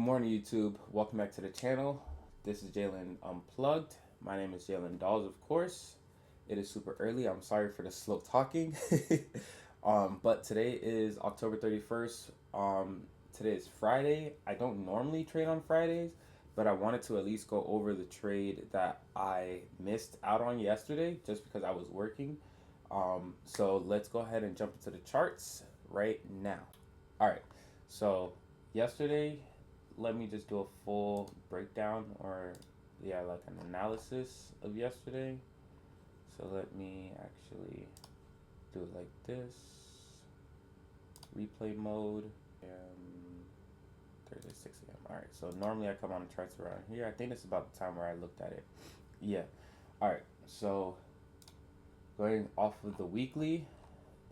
Good morning, YouTube. Welcome back to the channel. This is Jalen Unplugged. My name is Jalen Dolls, of course. It is super early. I'm sorry for the slow talking. But today is October 31st. Today is Friday. I don't normally trade on Fridays, but I wanted to at least go over the trade that I missed out on yesterday just because I was working. So let's go ahead and jump into the charts right now. All right. So yesterday, let me just do a full breakdown or yeah, like an analysis of yesterday. So let me actually do it like this. Replay mode. Thursday 6 a.m. Alright, so normally I come on the charts around here. I think this is about the time where I looked at it. Yeah. Alright, so going off of the weekly,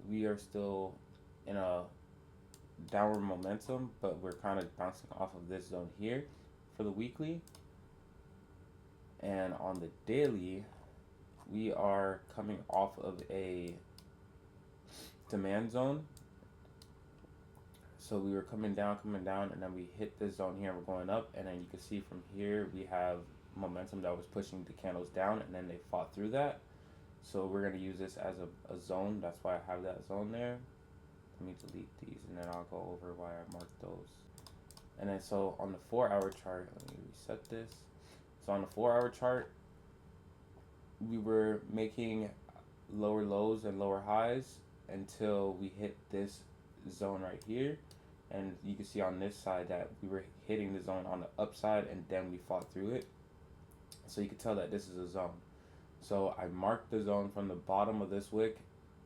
we are still in a downward momentum, but we're kind of bouncing off of this zone here for the weekly. And on the daily, we are coming off of a demand zone. So we were coming down, and then we hit this zone here and we're going up. And then you can see from here, we have momentum that was pushing the candles down, and then they fought through that. So we're going to use this as a zone. That's why I have that zone there. Let me delete these, and then I'll go over why I marked those. And then so on the 4-hour chart, let me reset this. So on the 4-hour chart, we were making lower lows and lower highs until we hit this zone right here. And you can see on this side that we were hitting the zone on the upside, and then we fought through it. So you can tell that this is a zone. So I marked the zone from the bottom of this wick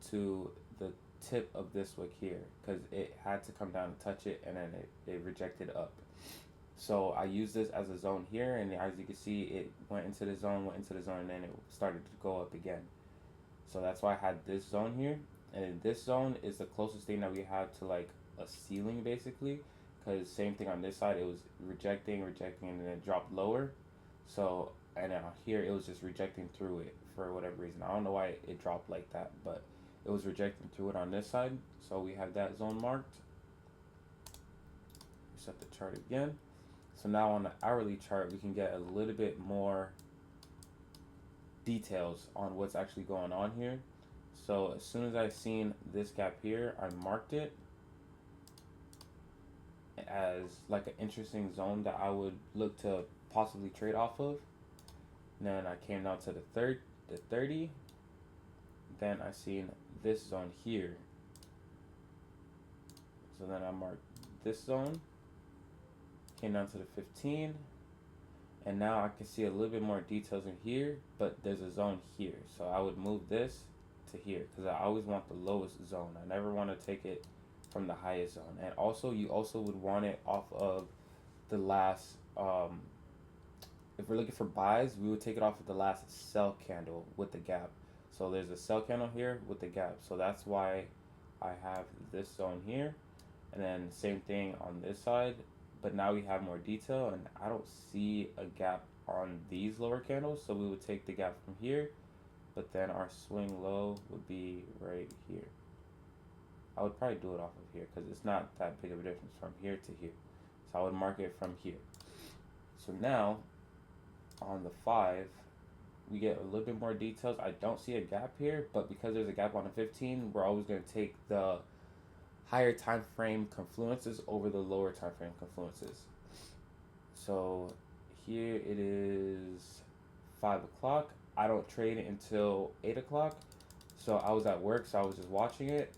to the tip of this wick here, because it had to come down and touch it, and then it rejected up. So I used this as a zone here, and as you can see, it went into the zone, and then it started to go up again. So that's why I had this zone here, and this zone is the closest thing that we had to like a ceiling basically, because same thing on this side, it was rejecting, and then it dropped lower. So and then here it was just rejecting through it for whatever reason. I don't know why it dropped like that, but it was rejecting through it on this side. So we have that zone marked. Reset the chart again. So now on the hourly chart, we can get a little bit more details on what's actually going on here. So as soon as I seen this gap here, I marked it as like an interesting zone that I would look to possibly trade off of. And then I came down to the 30. Then I seen this zone here. So then I marked this zone. Came down to the 15. And now I can see a little bit more details in here, but there's a zone here. So I would move this to here because I always want the lowest zone. I never want to take it from the highest zone. And also, you also would want it off of the last, if we're looking for buys, we would take it off of the last sell candle with the gap. So there's a sell candle here with the gap. So that's why I have this zone here. And then same thing on this side. But now we have more detail, and I don't see a gap on these lower candles, so we would take the gap from here, but then our swing low would be right here. I would probably do it off of here because it's not that big of a difference from here to here. So I would mark it from here. So now on the 5, we get a little bit more details. I don't see a gap here, but because there's a gap on the 15, we're always going to take the higher time frame confluences over the lower time frame confluences. So here it is 5 o'clock. I don't trade it until 8 o'clock. So I was at work, so I was just watching it,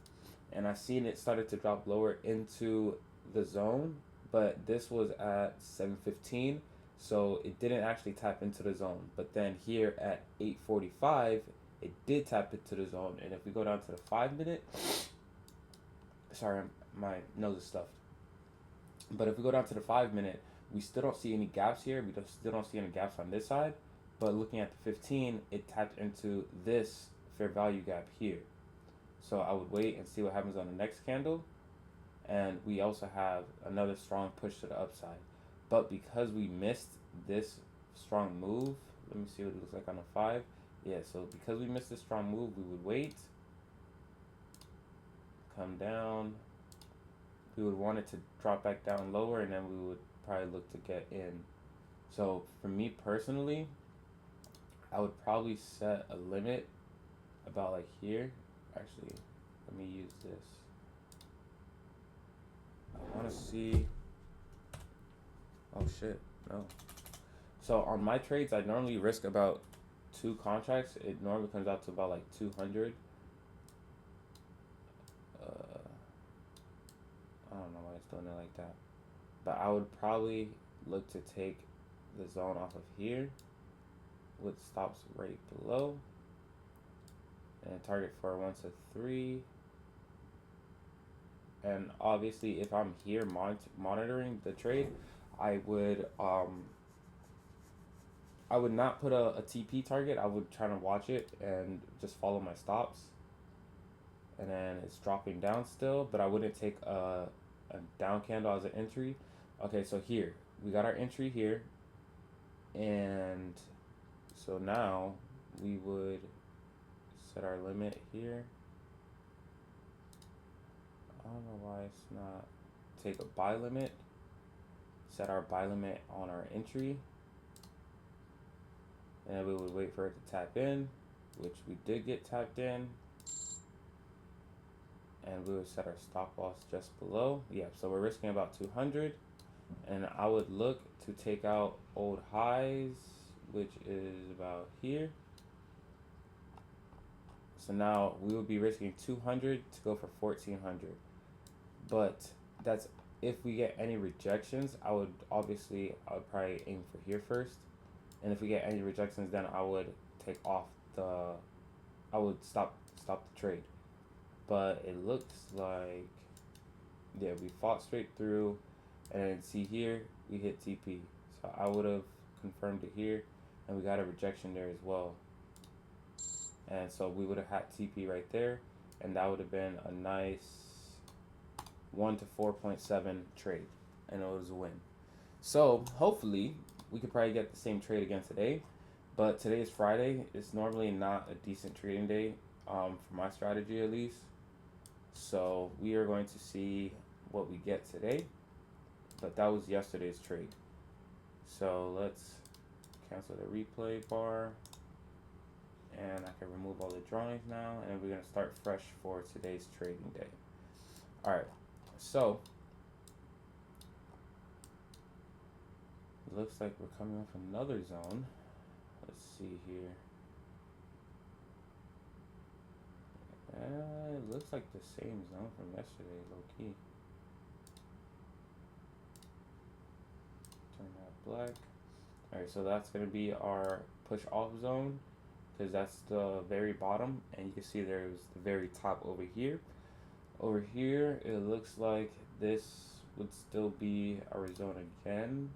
and I seen it started to drop lower into the zone, but this was at 7:15, so it didn't actually tap into the zone. But then here at 8:45, it did tap into the zone. And if we go down to the 5-minute, sorry, my nose is stuffed. But if we go down to the 5-minute, we still don't see any gaps here. We still don't see any gaps on this side. But looking at the 15, it tapped into this fair value gap here. So I would wait and see what happens on the next candle. And we also have another strong push to the upside. But because we missed this strong move, let me see what it looks like on the 5. Yeah, so because we missed this strong move, we would wait, come down. We would want it to drop back down lower, and then we would probably look to get in. So for me personally, I would probably set a limit about like here. Actually, let me use this. I want to see. Oh shit, no. So on my trades, I normally risk about 2 contracts. It normally comes out to about like 200. I don't know why it's doing it like that. But I would probably look to take the zone off of here with stops right below. And target for 1 to 3. And obviously, if I'm here monitoring the trade, I would not put a TP target. I would try to watch it and just follow my stops. And then it's dropping down still, but I wouldn't take a down candle as an entry. Okay, so here we got our entry here, and so now we would set our limit here. I don't know why it's not. Take a buy limit, set our buy limit on our entry, and then we would wait for it to tap in, which we did get tapped in, and we would set our stop loss just below. Yeah, so we're risking about 200, and I would look to take out old highs, which is about here. So now we would be risking 200 to go for 1400. But that's if we get any rejections. I would probably aim for here first. And if we get any rejections, then I would take off I would stop the trade. But it looks like, yeah, we fought straight through, and then see here, we hit TP. So I would have confirmed it here, and we got a rejection there as well. And so we would have had TP right there, and that would have been a nice 1 to 4.7 trade, and it was a win. So hopefully we could probably get the same trade again today, but today is Friday. It's normally not a decent trading day, for my strategy at least. So we are going to see what we get today, but that was yesterday's trade. So let's cancel the replay bar, and I can remove all the drawings now, and we're gonna start fresh for today's trading day. All right, so it looks like we're coming off another zone. Let's see here. It looks like the same zone from yesterday, low key. Turn that black. Alright, so that's going to be our push off zone, because that's the very bottom, and you can see there's the very top over here. Over here, it looks like this would still be our zone again.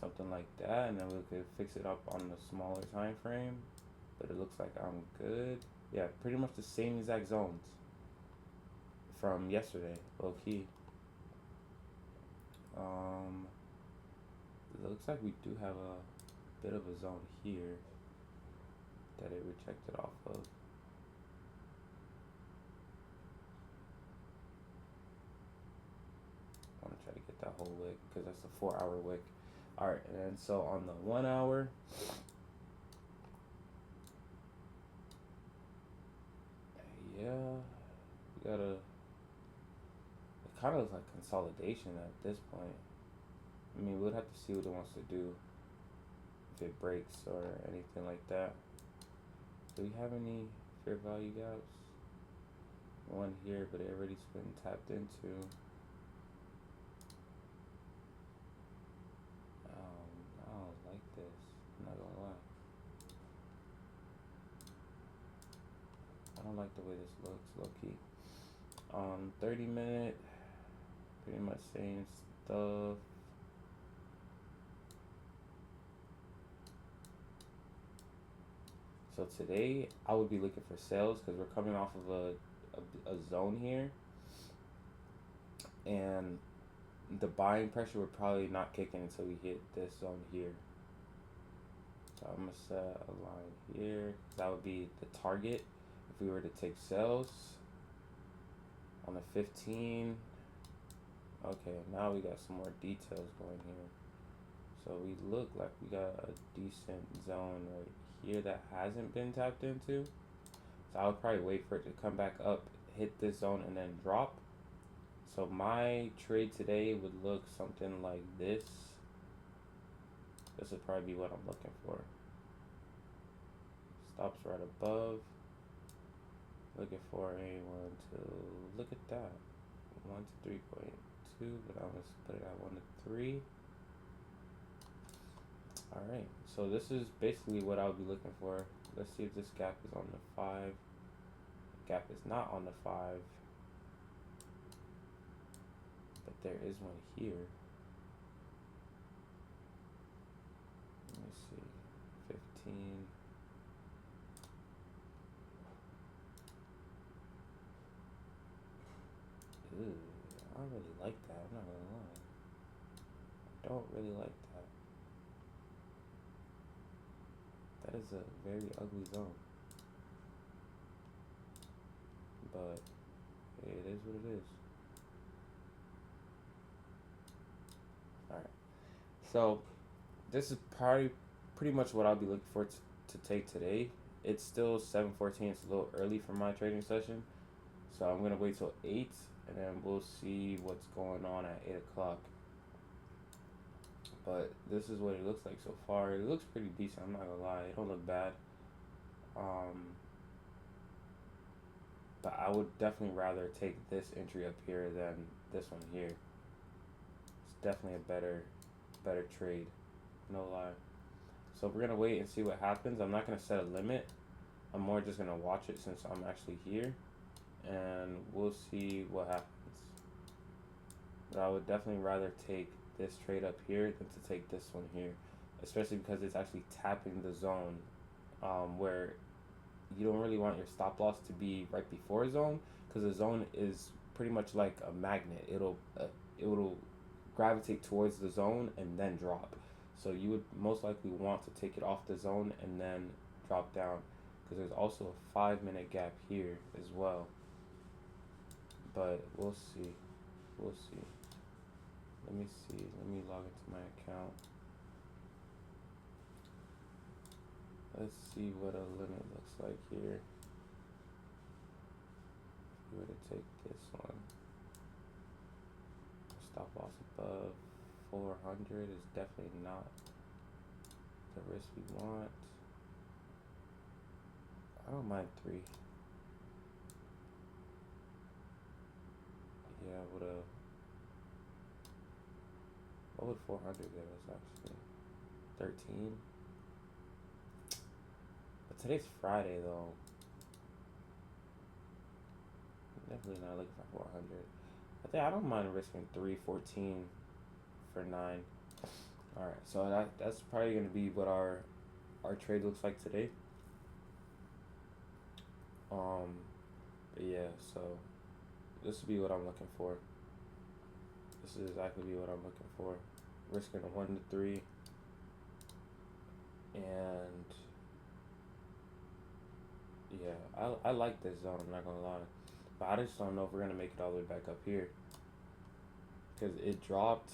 Something like that, and then we could fix it up on the smaller time frame. But it looks like I'm good. Yeah, pretty much the same exact zones from yesterday, low key. It looks like we do have a bit of a zone here that it rejected off of. I want to try to get that whole wick because that's a 4-hour wick. Alright, and so on the 1 hour, yeah, we got it kind of looks like consolidation at this point. I mean, we'll have to see what it wants to do, if it breaks or anything like that. Do we have any fair value gaps? One here, but it already's been tapped into. I don't like this, I'm not gonna lie. I don't like the way this looks, low key. 30-minute, pretty much same stuff. So today I would be looking for sales because we're coming off of a zone here, and the buying pressure would probably not kick in until we hit this zone here. So I'm gonna set a line here. That would be the target if we were to take sales on the 15. Okay, now we got some more details going here. So we look like we got a decent zone right here that hasn't been tapped into. So I would probably wait for it to come back up, hit this zone, and then drop. So my trade today would look something like this. This would probably be what I'm looking for. Stops right above. Looking for a 1 to look at that 1 to 3.2, but I'm gonna put it at 1 to 3. All right, so this is basically what I'll be looking for. Let's see if this gap is on the 5. Gap is not on the 5, but there is one here. Let me see, 15. Ooh, I don't really like that. I'm not gonna lie. I don't really like that. That is a very ugly zone. But it is what it is. Alright. So this is probably pretty much what I'll be looking for to take today. It's still 7:14. It's a little early for my trading session. So I'm gonna wait till 8 and then we'll see what's going on at 8 o'clock. But this is what it looks like so far. It looks pretty decent, I'm not gonna lie. It don't look bad. But I would definitely rather take this entry up here than this one here. It's definitely a better trade. No lie. So we're gonna wait and see what happens. I'm not gonna set a limit. I'm more just gonna watch it since I'm actually here, and we'll see what happens. But I would definitely rather take this trade up here than to take this one here, especially because it's actually tapping the zone, where you don't really want your stop loss to be right before a zone, because the zone is pretty much like a magnet. It'll gravitate towards the zone and then drop. So you would most likely want to take it off the zone and then drop down, because there's also a 5-minute gap here as well. But we'll see. We'll see. Let me see. Let me log into my account. Let's see what a limit looks like here. If we were to take this one, stop loss above 400 is definitely not the risk we want. I don't mind 3. Yeah, what would 400 give us actually? 13. But today's Friday though. I'm definitely not looking for 400. I don't mind risking 314 for 9. All right, so that's probably gonna be what our trade looks like today. But yeah, so this will be what I'm looking for. This is exactly what I'm looking for. Risking a 1 to 3, and yeah, I like this zone. I'm not gonna lie, but I just don't know if we're gonna make it all the way back up here, because it dropped.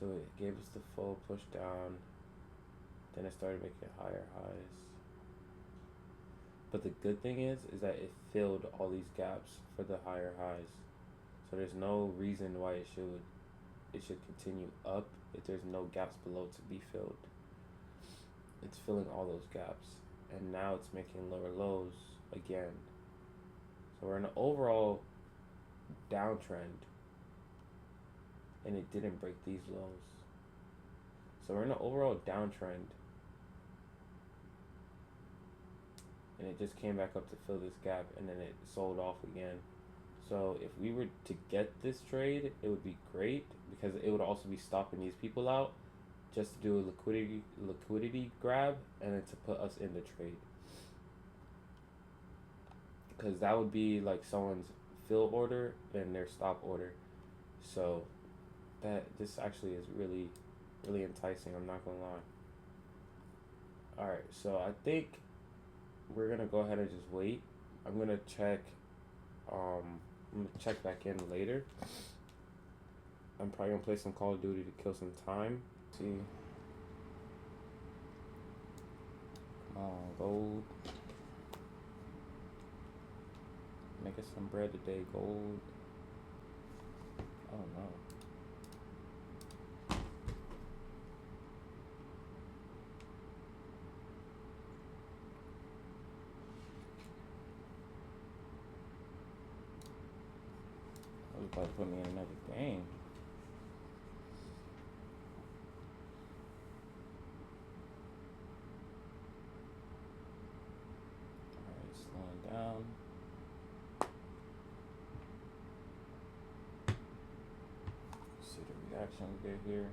So it gave us the full push down. Then it started making higher highs. But the good thing is that it filled all these gaps for the higher highs. So there's no reason why it should continue up if there's no gaps below to be filled. It's filling all those gaps, and now it's making lower lows again. So we're in an overall downtrend, and it didn't break these lows. So we're in an overall downtrend, and it just came back up to fill this gap, and then it sold off again. So if we were to get this trade, it would be great, because it would also be stopping these people out, just to do a liquidity grab and then to put us in the trade, because that would be like someone's fill order and their stop order. So this actually is really enticing, I'm not gonna lie. Alright, so I think we're gonna go ahead and just wait. I'm gonna check I'm gonna check back in later. I'm probably gonna play some Call of Duty to kill some time. See. Come on, gold. Make us some bread today, gold. Oh no. I was about to put me in another game. Alright, slowing down. See the reaction we get here.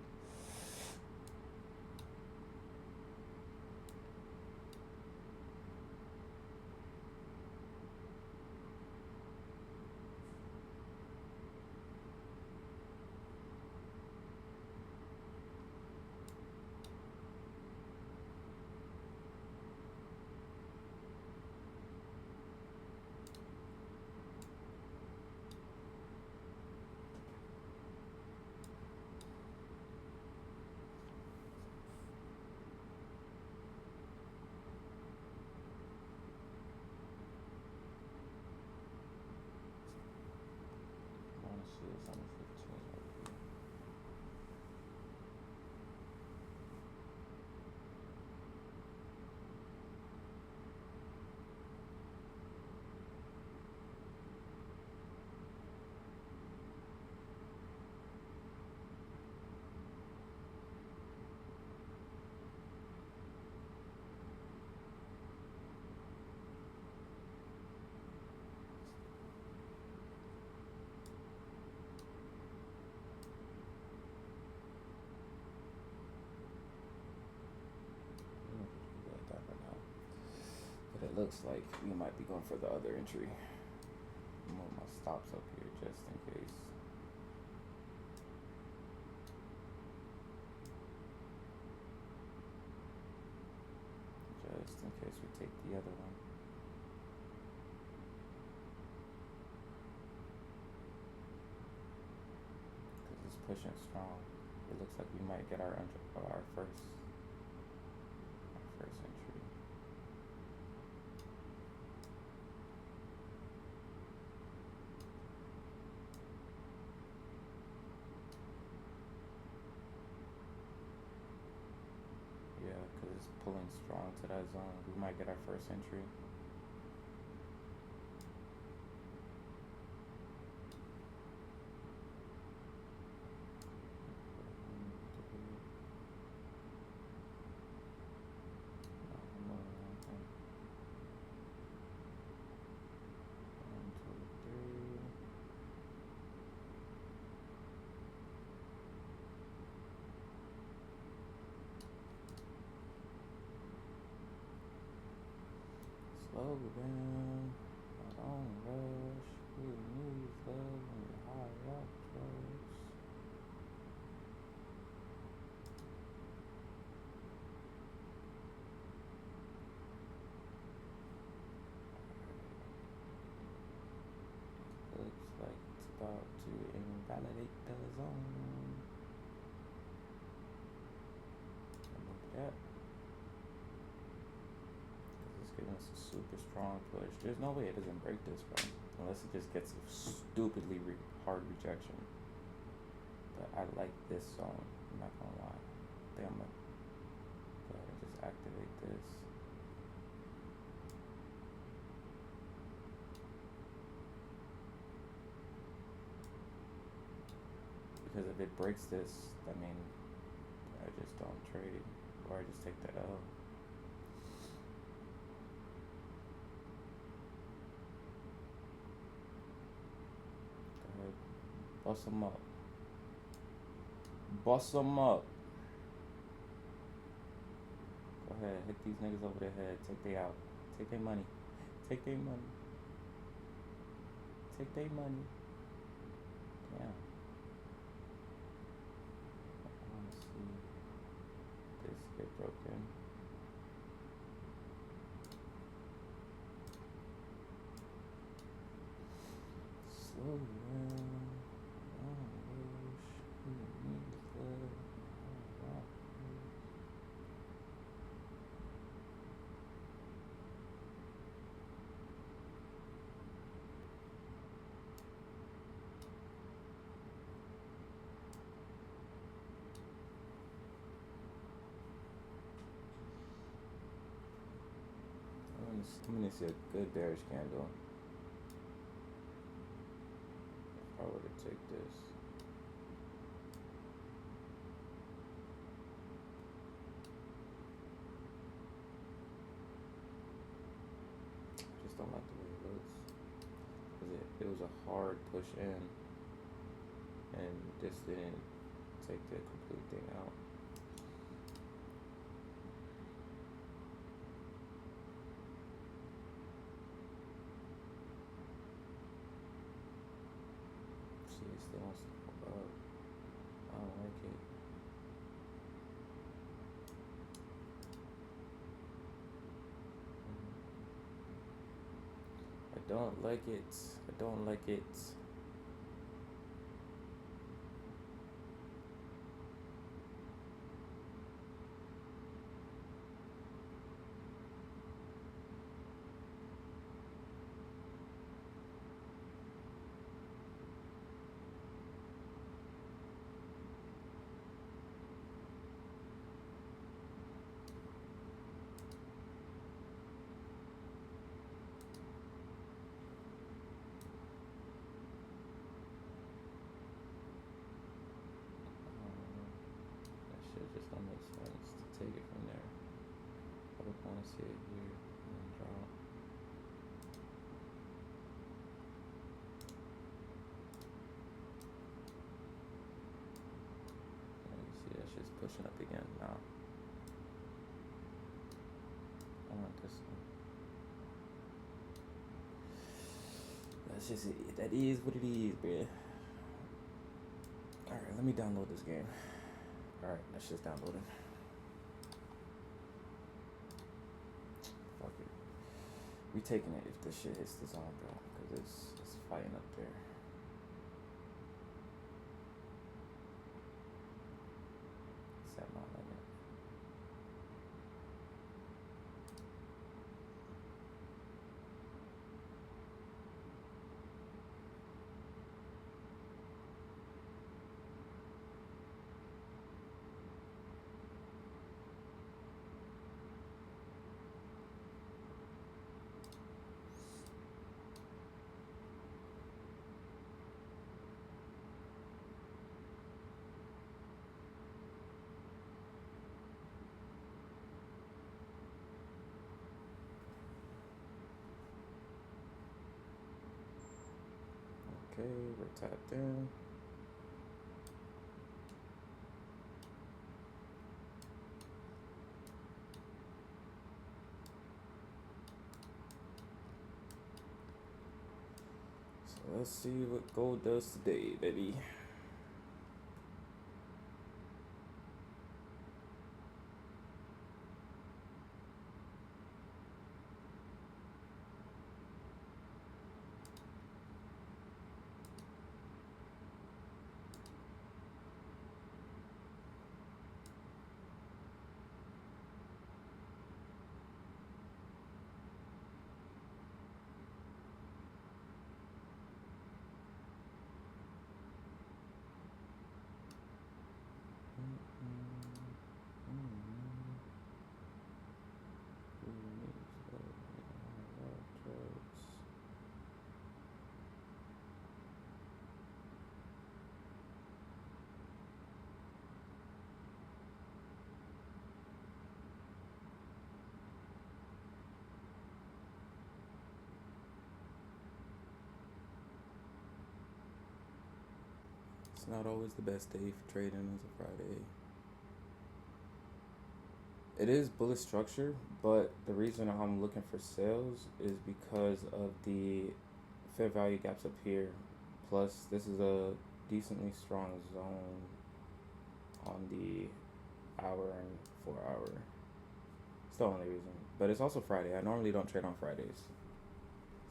I wanna see this on the 15 right here. Like that right now. But it looks like we might be going for the other entry. Move my stops up here just in case. Just in case we take the other one. Because it's pushing strong. It looks like we might get our first entry. Yeah, because it's pulling strong to that zone. We might get our first entry. Slow down, I don't rush. Who needs love when you're high up drugs? Looks like it's about to invalidate the zone. Look at that. It's giving us a super strong push. There's no way it doesn't break this, bro. Unless it just gets a stupidly hard rejection. But I like this zone. I'm not gonna lie. I think I'm gonna go ahead and just activate this. Because if it breaks this, I mean, I just don't trade. Or I just take the L. Bust them up. Bust them up. Go ahead, hit these niggas over their head. Take they out. Take their money. Take their money. Take their money. Damn. I wanna see this get broken. Slow assuming it's a good bearish candle. If I were to take this. I just don't like the way it looks. Because it was a hard push in. And this didn't take the complete thing out. See, it still wants to go up. I don't like it. I don't like it. I don't like it. Just don't make sense to take it from there. I would want to see it here and then drop. And you see that shit's pushing up again now. I want this one. That's just it. That is what it is, bruh. Alright, let me download this game. Alright, that's just downloading. Fuck it. We taking it if this shit hits the zone, bro. Because it's fighting up there. It's at my limit. Okay, we're tapped in. So let's see what gold does today, baby. It's not always the best day for trading as a Friday. It is bullish structure, but the reason I'm looking for sales is because of the fair value gaps up here. Plus, this is a decently strong zone on the hour and 4 hour. It's the only reason. But it's also Friday. I normally don't trade on Fridays.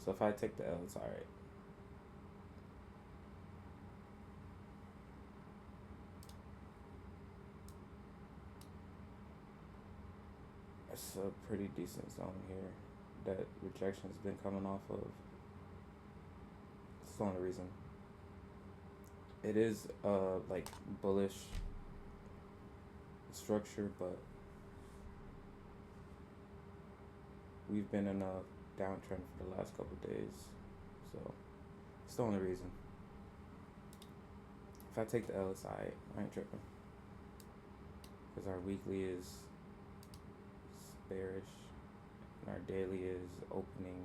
So if I take the L, it's alright. It's a pretty decent zone here that rejection's been coming off of. It's the only reason. It is like bullish structure, but we've been in a downtrend for the last couple days. So it's the only reason. If I take the LSI, I ain't tripping. Because our weekly is bearish and our daily is opening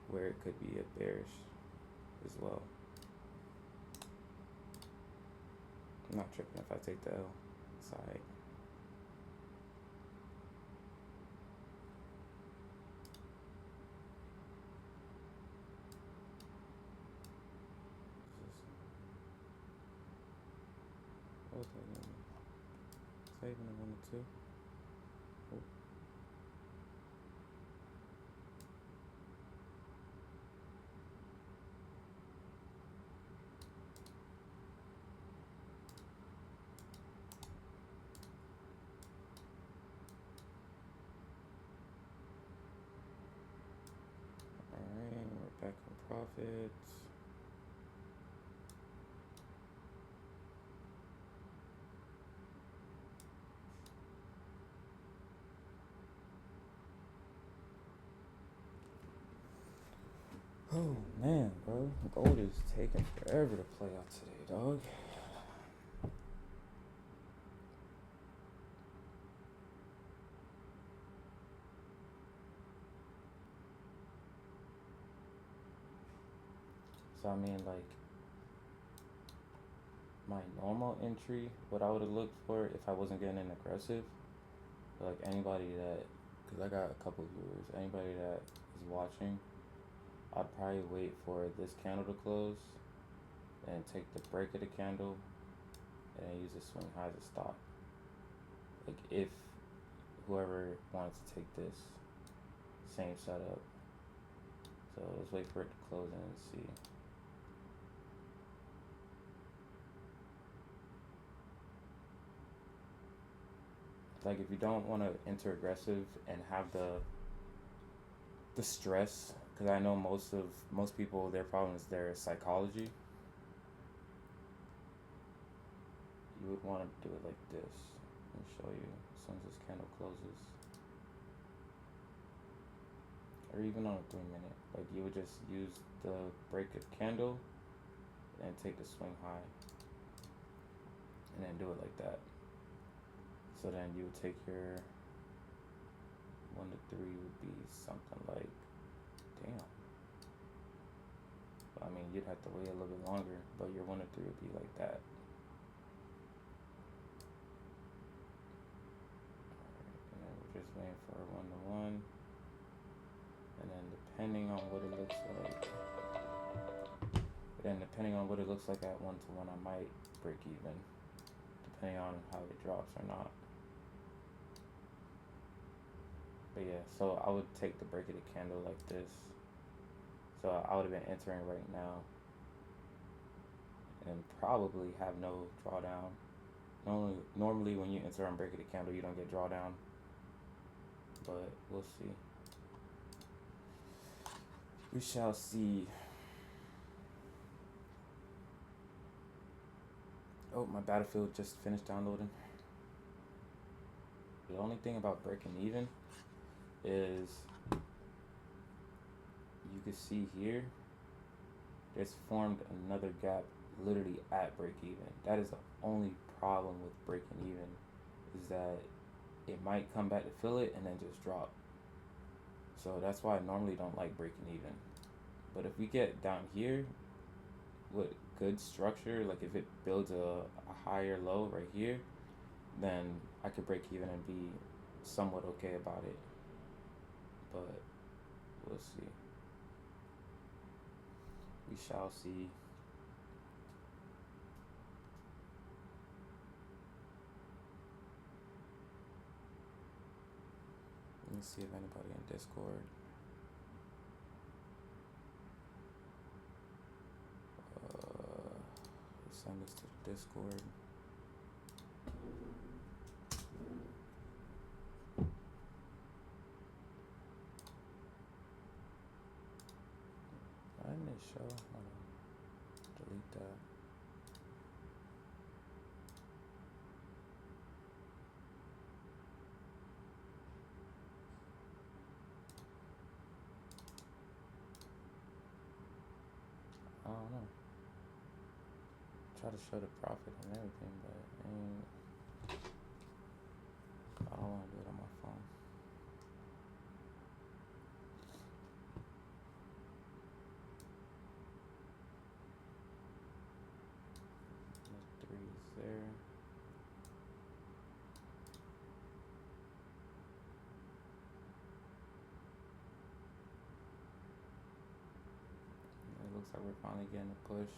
where it could be a bearish as well. I'm not tripping if I take the L side. What was that number? Is that even a 1 or 2? Oh. Alright, we're back on profits. Oh man, bro, gold is taking forever to play out today, dog. So I mean, like, my normal entry, what I would have looked for if I wasn't getting in aggressive, like anybody that, because I got a couple viewers, anybody that is watching, I'd probably wait for this candle to close and take the break of the candle and then use the swing high as a stop. Like if whoever wants to take this, same setup. So let's wait for it to close in and see. Like if you don't want to enter aggressive and have the stress, because I know most people, their problem is their psychology. You would want to do it like this. Let me show you as soon as this candle closes, or even on a 3-minute. Like you would just use the break of candle and take the swing high, and then do it like that. So then you would take your 1 to 3 would be something like, damn. I mean, you'd have to wait a little bit longer, but your 1 to 3 would be like that. And then we're just waiting for a 1 to 1. And then depending on what it looks like, at 1 to 1, I might break even, depending on how it drops or not. But yeah, so I would take the break of the candle like this. So I would have been entering right now and probably have no drawdown. Normally when you enter on break of the candle, you don't get drawdown, but we'll see. We shall see. Oh, my Battlefield just finished downloading. The only thing about breaking even is you can see here there's formed another gap literally at break even. That is the only problem with breaking even, is that it might come back to fill it and then just drop. So that's why I normally don't like breaking even. But if we get down here with good structure, like if it builds a higher low right here, then I could break even and be somewhat okay about it. But we'll see. We shall see. Let me see if anybody in Discord. Send this to the Discord. Why didn't it show? Hold on. Delete that. try to show the profit and everything, but I don't want to do it on my phone. The 3 is there. It looks like we're finally getting a push.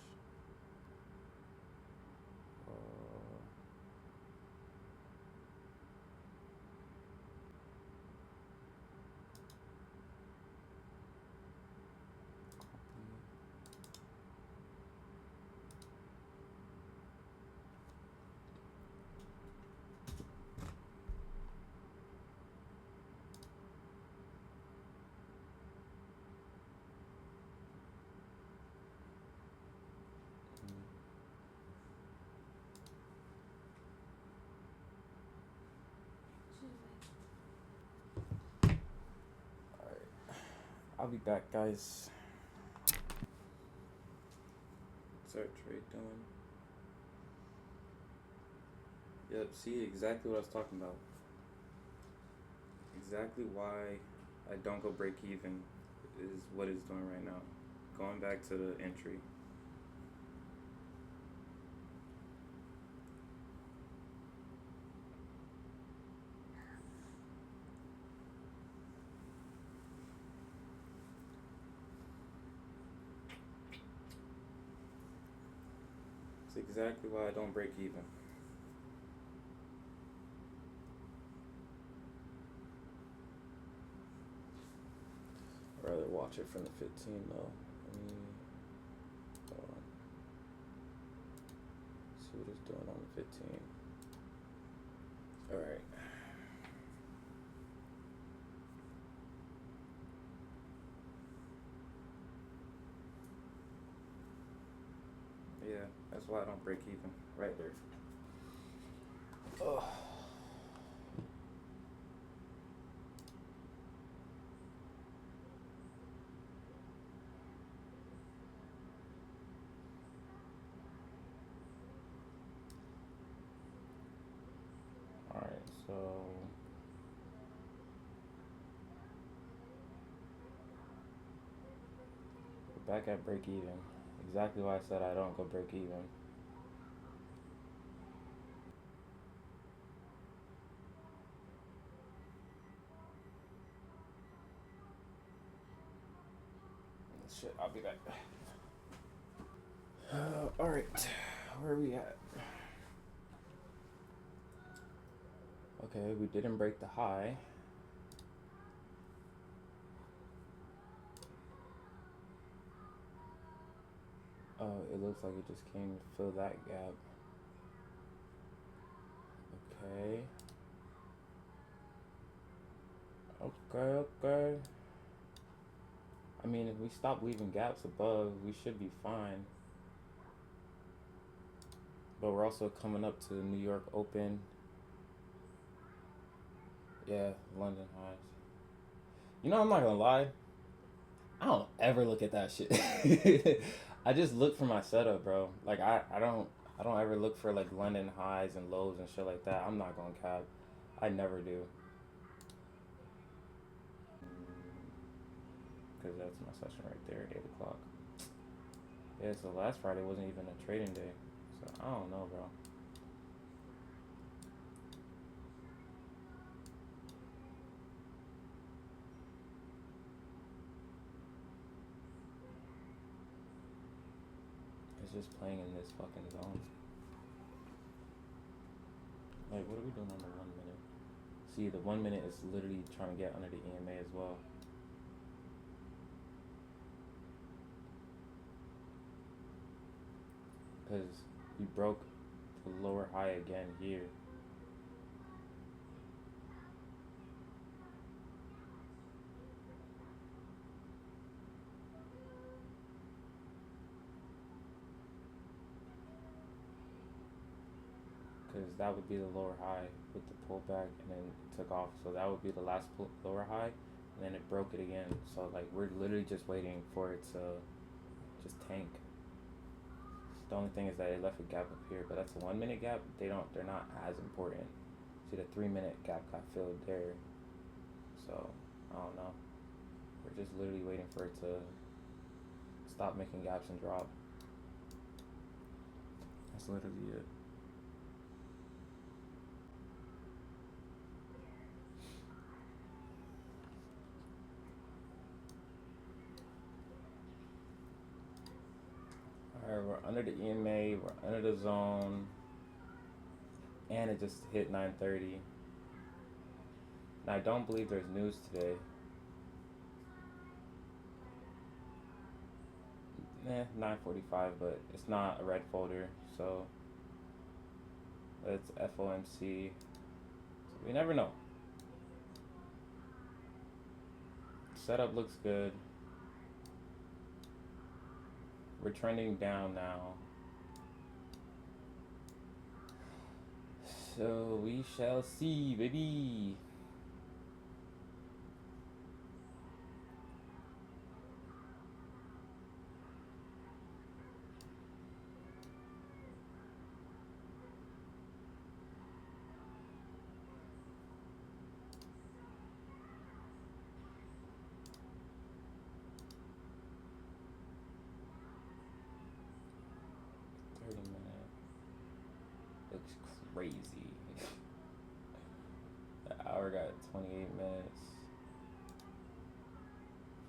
I'll be back, guys. What's our trade doing? Yep, see exactly what I was talking about. Exactly why I don't go break even is what it's doing right now. Going back to the entry. It's exactly why I don't break even. I'd rather watch it from the 15 though. Hold on. See what it's doing on the 15. Alright. Yeah, that's why I don't break even. Right there. Oh. Alright, so we're back at break even. Exactly why I said I don't go break even. Shit, I'll be back. Alright, where are we at? Okay, we didn't break the high. Oh, it looks like it just came to fill that gap. Okay. Okay. I mean, if we stop leaving gaps above, we should be fine. But we're also coming up to the New York Open. Yeah, London highs. You know, I'm not gonna lie. I don't ever look at that shit. I just look for my setup, bro. Like I don't ever look for like London highs and lows and shit like that. I'm not going cap. I never do. Because that's my session right there, 8 o'clock. Yeah, so last Friday wasn't even a trading day. So I don't know, bro. It's just playing in this fucking zone. Like, what are we doing on the 1 minute? See, the 1 minute is literally trying to get under the EMA as well. Because we broke the lower high again here. Because that would be the lower high with the pullback and then it took off. So that would be the last lower high. And then it broke it again. So, like, we're literally just waiting for it to just tank. The only thing is that it left a gap up here, but that's a 1 minute gap. They're not as important. See, the 3 minute gap got filled there. So I don't know. We're just literally waiting for it to stop making gaps and drop. That's literally it. Alright, we're under the EMA, we're under the zone, and it just hit 9:30. And I don't believe there's news today. 9:45, but it's not a red folder, so it's FOMC. So we never know. Setup looks good. We're trending down now. So we shall see, baby. Looks crazy. The hour got 28 minutes.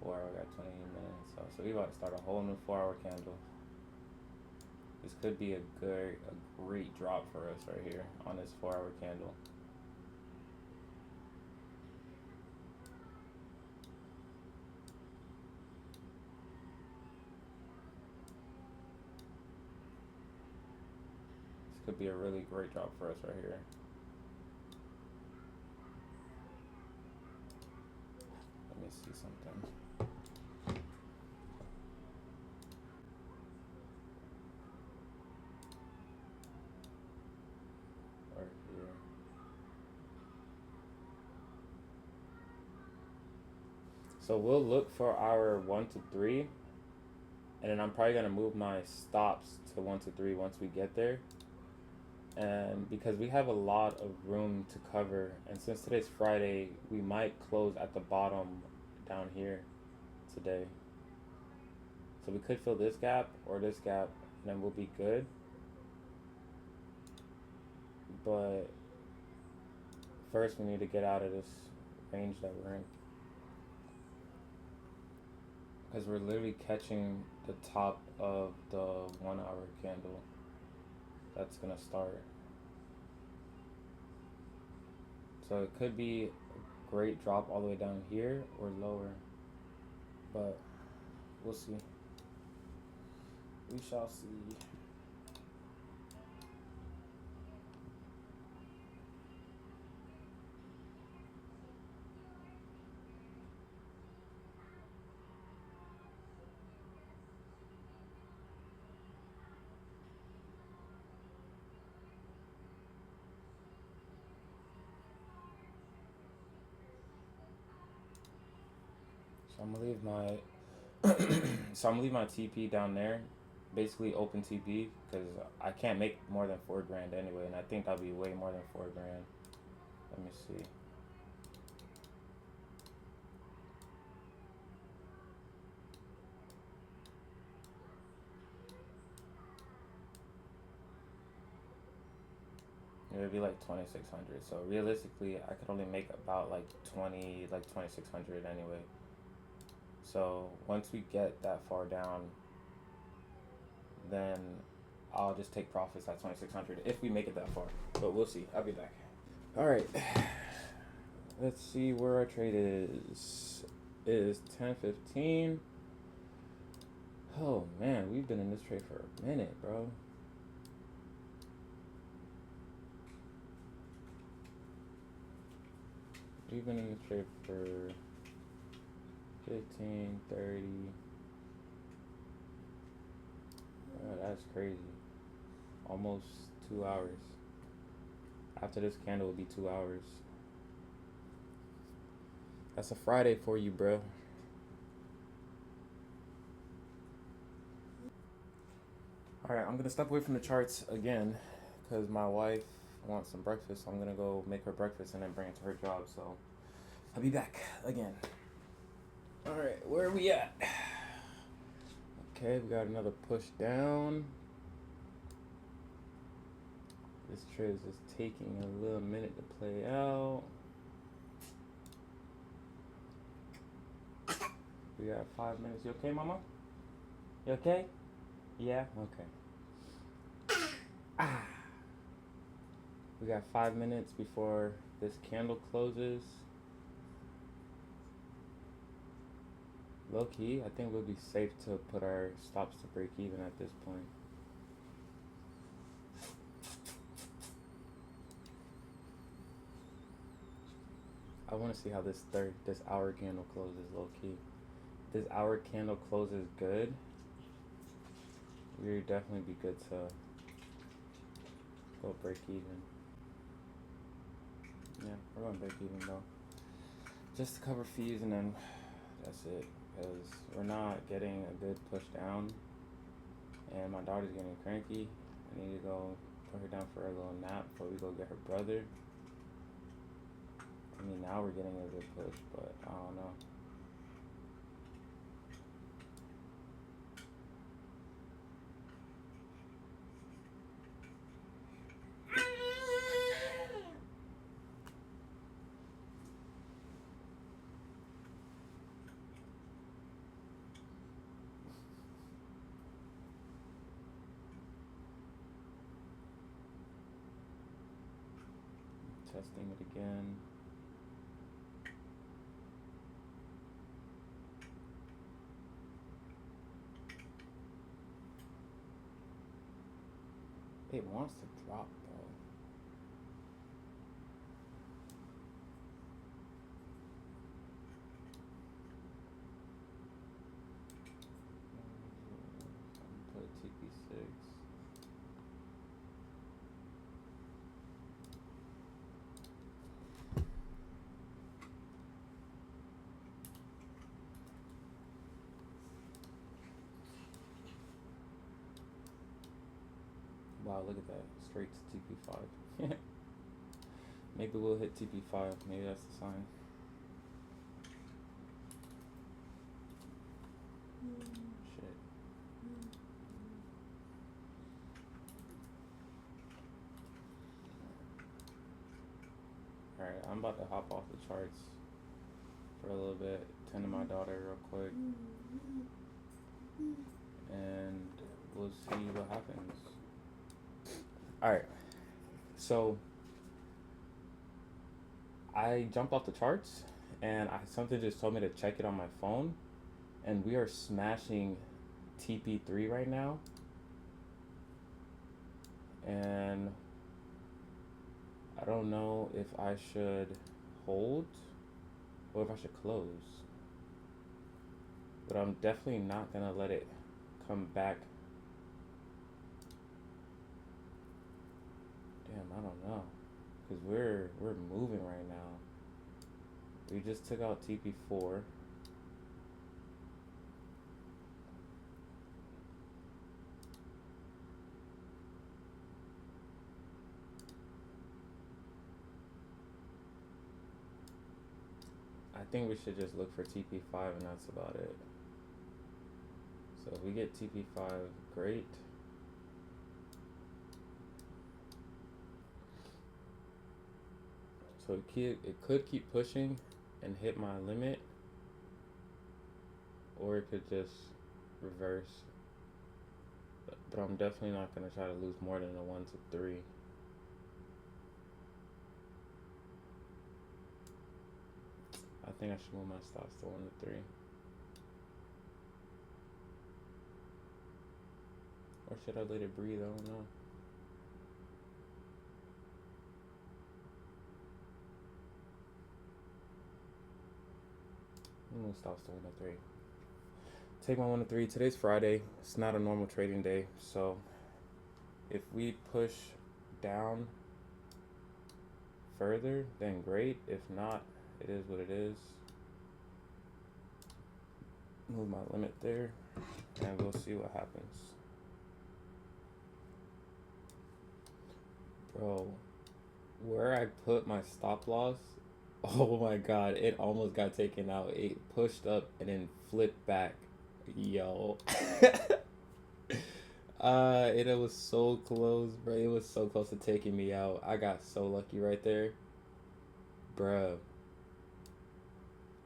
4 hour got 28 minutes. So we about to start a whole new 4-hour candle. This could be a great drop for us right here on this 4-hour candle. This could be a really great drop for us right here. Let me see something. Right here. So we'll look for our 1 to 3, and then I'm probably gonna move my stops to 1 to 3 once we get there. And because we have a lot of room to cover, and since today's Friday, we might close at the bottom down here today. So we could fill this gap or this gap, and then we'll be good. But first we need to get out of this range that we're in, because we're literally catching the top of the 1-hour candle that's gonna start. So it could be a great drop all the way down here or lower, but we'll see. We shall see. So I'm gonna leave my TP down there, basically open TP, because I can't make more than 4 grand anyway, and I think that'll be way more than 4 grand. Let me see. It would be like 2,600. So realistically, I could only make about like 2,600 anyway. So once we get that far down, then I'll just take profits at 2,600 if we make it that far. But we'll see. I'll be back. All right. Let's see where our trade is. It is 10:15. Oh man, we've been in this trade for a minute, bro. We've been in this trade for 15, 30. Oh, that's crazy. Almost 2 hours. After this candle will be 2 hours. That's a Friday for you, bro. All right, I'm gonna step away from the charts again because my wife wants some breakfast. So I'm gonna go make her breakfast and then bring it to her job. So I'll be back again. All right, where are we at? Okay, we got another push down. This trade is just taking a little minute to play out. We got 5 minutes. You okay, Mama? You okay? Yeah? Okay. Ah. We got 5 minutes before this candle closes. Low key, I think we'll be safe to put our stops to break even at this point. I want to see how this hour candle closes, low key. This hour candle closes good. We'd definitely be good to go break even. Yeah, we're going to break even though. Just to cover fees and then that's it. Because we're not getting a good push down. And my daughter's getting cranky. I need to go put her down for a little nap before we go get her brother. I mean, now we're getting a good push, but I don't know. Testing it again. It wants to drop though. Put TP6. Wow, look at that. Straight to TP5. Maybe we'll hit TP5. Maybe that's the sign. Shit. Alright, I'm about to hop off the charts for a little bit. Tend to my daughter real quick. And we'll see what happens. Alright. So I jumped off the charts and something just told me to check it on my phone, and we are smashing TP3 right now, and I don't know if I should hold or if I should close, but I'm definitely not gonna let it come back. Damn, I don't know. Because we're moving right now. We just took out TP4. I think we should just look for TP5 and that's about it. So if we get TP5, great. So it could keep pushing and hit my limit, or it could just reverse. But I'm definitely not going to try to lose more than a 1 to 3. I think I should move my stops to 1 to 3. Or should I let it breathe? I don't know. I'm gonna stop to 1 to 3. Take my 1 to 3. Today's Friday. It's not a normal trading day, so if we push down further, then great. If not, it is what it is. Move my limit there, and we'll see what happens. Bro, where I put my stop loss, oh my god, it almost got taken out. It pushed up and then flipped back. Yo. It was so close, bro. It was so close to taking me out. I got so lucky right there. Bruh.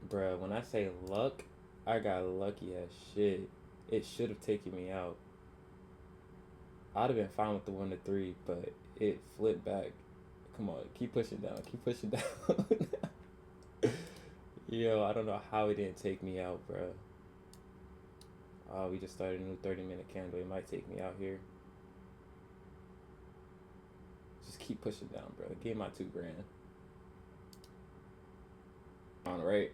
Bruh, when I say luck, I got lucky as shit. It should have taken me out. I'd have been fine with the 1 to 3, but it flipped back. Come on, keep pushing down. Keep pushing down. Yo, I don't know how it didn't take me out, bro. We just started a new 30-minute candle. It might take me out here. Just keep pushing down, bro. Give my 2 grand. On right.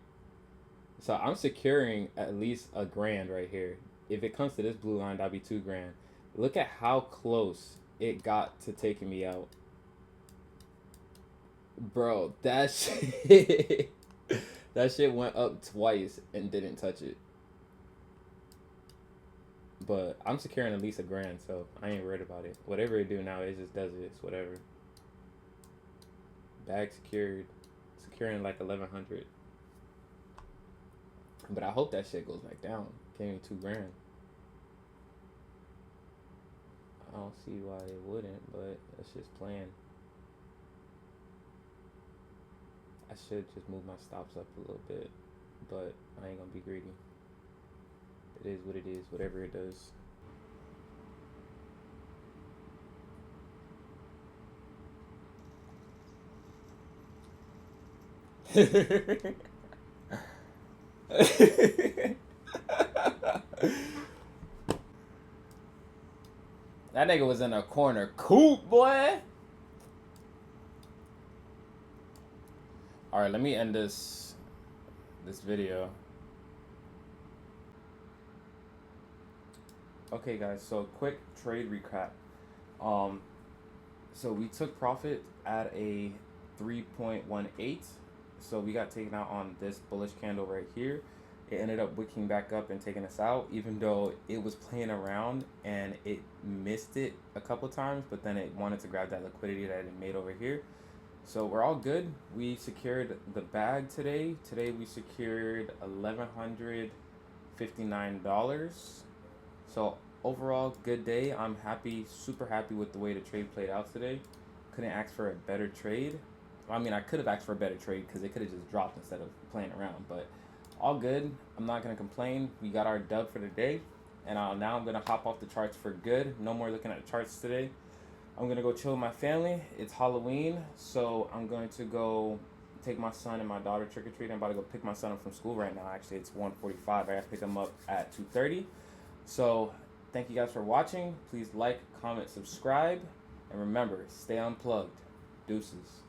So I'm securing at least a grand right here. If it comes to this blue line, that'll be 2 grand. Look at how close it got to taking me out. Bro, that shit that shit went up twice and didn't touch it. But I'm securing at least a grand, so I ain't worried about it. Whatever it do now, it just does it. It's whatever. Bag secured. Securing like 1100. But I hope that shit goes back down. Gave me 2 grand. I don't see why it wouldn't, but that's just playing. I should just move my stops up a little bit, but I ain't gonna be greedy. It is what it is, whatever it does. That nigga was in a corner coop, boy. Alright, let me end this video. Okay guys, so quick trade recap. So we took profit at a 3.18. So we got taken out on this bullish candle right here. It ended up wicking back up and taking us out, even though it was playing around and it missed it a couple times, but then it wanted to grab that liquidity that it made over here. So we're all good. We secured the bag today. Today we secured $1,159. So overall, good day. I'm happy, super happy with the way the trade played out today. Couldn't ask for a better trade. I mean, I could have asked for a better trade because it could have just dropped instead of playing around, but all good. I'm not going to complain. We got our dub for the day, and now I'm going to hop off the charts for good. No more looking at charts today. I'm going to go chill with my family. It's Halloween, so I'm going to go take my son and my daughter trick-or-treating. I'm about to go pick my son up from school right now. Actually, it's 1:45. I got to pick him up at 2:30. So thank you guys for watching. Please like, comment, subscribe, and remember, stay unplugged. Deuces.